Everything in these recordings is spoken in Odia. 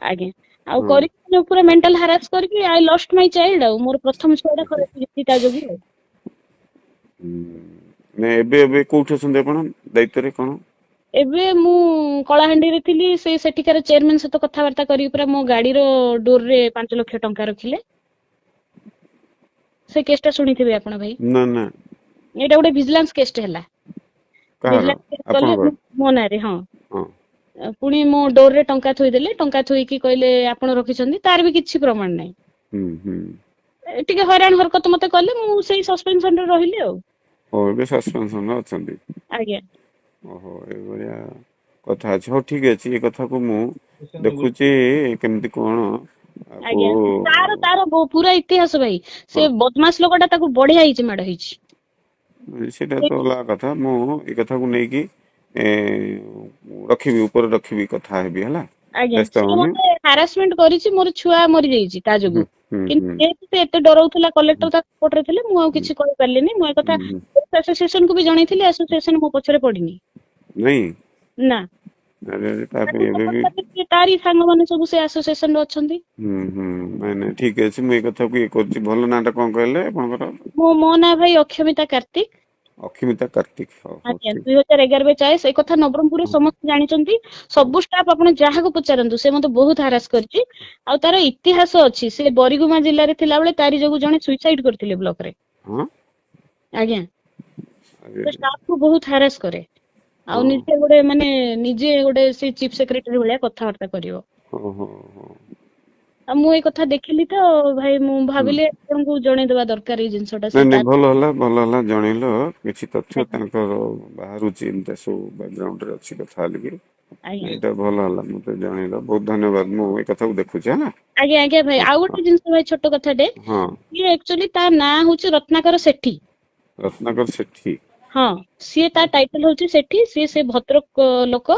ଆଜ୍ଞା ଆଉ ହଁ କରିକି ପୁରା ମେଣ୍ଟାଲ ହାରାସ କରିକି ଆଇ ଲଷ୍ଟ ମାଇ ଚାଇଲ୍ଡ ଆଉ ମୋର ପ୍ରଥମ ଛୁଆଟା ଖରାପ ହେଇଯାଇଛି ତା ଯୋଗୁଁ ଆଉ। ଏବେ ଏବେ କୋଉଠି ଅଛନ୍ତି ଆପଣ ଦାୟିତ୍ୱରେ କଣ? ଏବେ ମୁଁ କଳାହାଣ୍ଡିରେ ଥିଲି ସେ ସେଠିକାର ଚେୟାରମ୍ୟାନ ସହିତ କଥାବାର୍ତ୍ତା କରିକି ପୁରା ମୋ ଗାଡିର ଡୋରରେ 5 ଲକ୍ଷ ଟଙ୍କା ରଖିଲେ। ସେ କେସ୍ ଟା ଶୁଣିଥିବେ ଆପଣ ଭାଇ। ନା ନା ଏଇଟା ଗୋଟେ ଭିଜିଲାନ୍ସ କେସଟେ ହେଲା। କାହାର ଭିଜିଲାନ୍ସ କେସ୍ କଲେ ଆପଣଙ୍କର? ମୋ ନାଁରେ ହଁ। ହଁ ପୁଣି ମୋ ଡୋରରେ ଟଙ୍କା ଥୋଇଦେଲେ ଟଙ୍କା ଥୋଇକି କହିଲେ ଆପଣ ରଖିଛନ୍ତି ତାର ବି କିଛି ପ୍ରମାଣ ନାହିଁ। ହୁଁ ହୁଁ। ଟିକେ ହଇରାଣ ହରକତ ମତେ କଲେ ମୁଁ ସେଇ ସସ୍ପେନସନରେ ରହିଲି ଆଉ। ହଉ ଏବେ ସସ୍ପେନସନରେ ଅଛନ୍ତି। ଆଜ୍ଞା। ଓହୋ ଏଇଭଳିଆ କଥା ଅଛି ହଉ ଠିକ ଅଛି ଏ କଥାକୁ ମୁଁ ଦେଖୁଛି କେମିତି କଣ ଆକୁ ଆଜ୍ଞା ତାର ପୁରା ଇତିହାସ ଭାଇ ହଁ ସେ ବଦମାସ ଲୋକଟା ତାକୁ ବଢିଆ ହେଇଛି ମାଡ ହେଇଛି। ସେଇଟା ତ ଅଲଗା କଥା ମୁଁ ଏ କଥାକୁ ନେଇକି ରଖିବି ଉପରେ ରଖିବି କଥା ହେବି ହେଲା। ଆଜ୍ଞା ବ୍ୟସ୍ତ ସିଏ ହନି। ମତେ ହାରାସମେଣ୍ଟ କରିଛି ମୋର ଛୁଆ ମରିଯାଇଛି ତା ହୁଁ ଯୋଗୁ ହୁଁ ହୁଁ କିନ୍ତୁ ସେ ଏତେ ଡରଉଥିଲା ହୁଁ କଲେକ୍ଟର ତା ସପୋର୍ଟରେ ଥିଲେ ମୁଁ ଆଉ ହୁଁ କିଛି କହିପାରିଲିନି ମୁଁ ଏ କଥା ହୁଁ ଆସୋସିଏସନ କୁ ବି ଜଣେଇଥିଲି ଆସୋସିଏସନ ମୋ ପଛରେ ପଡିନି। ନାଇଁ ନା ତାପରେ ଏବେ ବି ତାରି ସାଙ୍ଗମାନେ ସବୁ ସେ ଆସୋସିଏସନରେ ଅଛନ୍ତି। ହୁଁ ନାଇଁ ନାଇଁ ଠିକ ଅଛି ମୁଁ ଏଇ କଥାକୁ ଇଏ କରୁଛି ଭଲ ନାଁ ଟା କଣ କହିଲେ ଆପଣଙ୍କର? ମୋ ନାଁ ଭାଇ ଅକ୍ଷମିତା କାର୍ତିକ। ଅକ୍ଷମିତା କାର୍ତିକ ହଉ ହଉ ଆଜ୍ଞା ଠିକ 2011-22 ଏ କଥା ନବରଙ୍ଗପୁରରେ ହଁ ସମସ୍ତେ ଜାଣିଛନ୍ତି ହଁ ସବୁ ଷ୍ଟାଫ ଆପଣ ଯାହାକୁ ପଚାରନ୍ତୁ ସେ ମତେ ବହୁତ ହାରାସ କରିଛି ଆଉ ତାର ଇତିହାସ ଅଛି ସେ ବରିଗୁମା ଜିଲ୍ଲାରେ ଥିଲାବେଳେ ତାରି ଯୋଗୁ ଜଣେ ସୁଇସାଇଡ କରିଥିଲେ ବ୍ଲକରେ। ହଁ ଆଜ୍ଞା ଆରେ ସେ ଷ୍ଟାଫକୁ ବହୁତ ହାରାସ କରେ। ଆଉ ହଁ ନିଜେ ଗୋଟେ ମାନେ ନିଜେ ଗୋଟେ ସେ ଚିଫ ସେକ୍ରେଟାରୀ ଭଳିଆ କଥାବାର୍ତ୍ତା କରିବ। ହଁ ହଁ ହଁ। ଆଉ ମୁଁ ଏଇ କଥା ଦେଖିଲି ତ ଭାଇ ମୁଁ ହୁଁ ଭାବିଲି ଆପଣଙ୍କୁ ଜଣେଇଦବା ଦରକାର ଏଇ ଜିନିଷ ଟା ନାଇଁ ସେ ନାଇଁ ତା ଭଲ ହେଲା ଜଣେଇଲ କିଛି ତଥ୍ୟ ଆଜ୍ଞା ତାଙ୍କର ବାହାରୁଛି ଏମିତି ସବୁ ବ୍ୟାକଗ୍ରାଉଣ୍ଡରେ ଅଛି କଥା ହେଲିକି ଆଜ୍ଞା ଏଇଟା ଭଲ ହେଲା ମତେ ଜଣେଇଲ ବହୁତ ଧନ୍ୟବାଦ ମୁଁ ଏଇ କଥାକୁ ଦେଖୁଛି ହେଲା। ଆଜ୍ଞା ଭାଇ ହଁ ଆଉ ହଁ ଗୋଟେ ଜିନିଷ ଭାଇ ଛୋଟ କଥାଟେ ହଁ ଇଏ ଆକ୍ଚୁଆଲି ତା ନାଁ ହଉଛି ରତ୍ନାକର ସେଠୀ। ରତ୍ନାକର ସେଠୀ। ହଁ ସିଏ ତା ଟାଇଟେଲ ହଉଛି ସେଠୀ ସିଏ ସେ ଭଦ୍ରକ ଲୋକ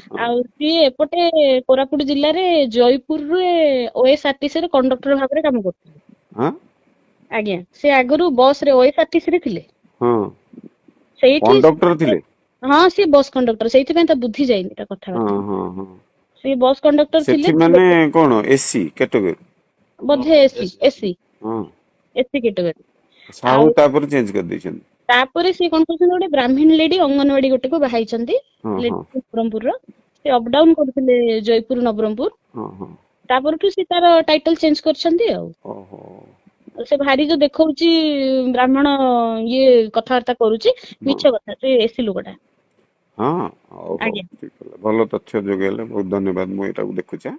ହଁ ଆଉ ସିଏ ଏପଟେ କୋରାପୁଟ ଜିଲ୍ଲାରେ ଜୟପୁରରେ OSRTC ରେ କଣ୍ଡକ୍ଟର ଭାବରେ କାମ କରୁଥିଲେ। ହଁ ଆଜ୍ଞା ସେ ଆଗରୁ ବସରେ OSRTC ରେ ଥିଲେ। ହଁ ସେଇଠି କଣ୍ଡକ୍ଟର ଥିଲେ ହଁ ସିଏ ବସ୍ କଣ୍ଡକ୍ଟର ସେଇଥିପାଇଁ ତା ବୁଦ୍ଧି ଯାଇନି ତା ହଁ କଥାବାର୍ତ୍ତା ହଁ ହଁ ସେ ବସ୍ କଣ୍ଡକ୍ଟର ସେଠି ଥିଲେ ମାନେ କଣ ଏସି କ୍ୟାଟଗରୀ ବୋଧେ ଏସି ହଁ କ୍ୟାଟଗରୀ। ସାହୁ ଆଉ ତାପରେ ଚେଞ୍ଜ କରିଦେଇଛନ୍ତି। ତାପରେ ସିଏ କଣ କରୁଛନ୍ତି ଗୋଟେ ବ୍ରାହ୍ମଣୀ ଲେଡି ଅଙ୍ଗନବାଡି ଗୋଟେକୁ ବାହାଇଛନ୍ତି ହଁ ହଁ ନବରଙ୍ଗପୁରର ସେ ଅପଡାଉନ କରୁଥିଲେ ଜୟପୁର ନବରଙ୍ଗପୁର ହଁ ହଁ ତାପରଠୁ ସେ ତାର ଟାଇଟେଲ ଚେଞ୍ଜ କରିଛନ୍ତି ଆଉ। ଓହୋ ସେ ଭାରି ଯୋଉ ଦେଖଉଛି ବ୍ରାହ୍ମଣ ଇଏ କଥାବାର୍ତ୍ତା କରୁଛି ହଁ ମିଛ କଥା ସେ ଏସି ଲୋକଟା। ହଁ ହଉ ଆଜ୍ଞା। ଠିକ ହେଲା ଭଲ ତଥ୍ୟ ଯୋଗେଇଲେ ବହୁତ ଧନ୍ୟବାଦ ମୁଁ ଏଇଟାକୁ ଦେଖୁଛି।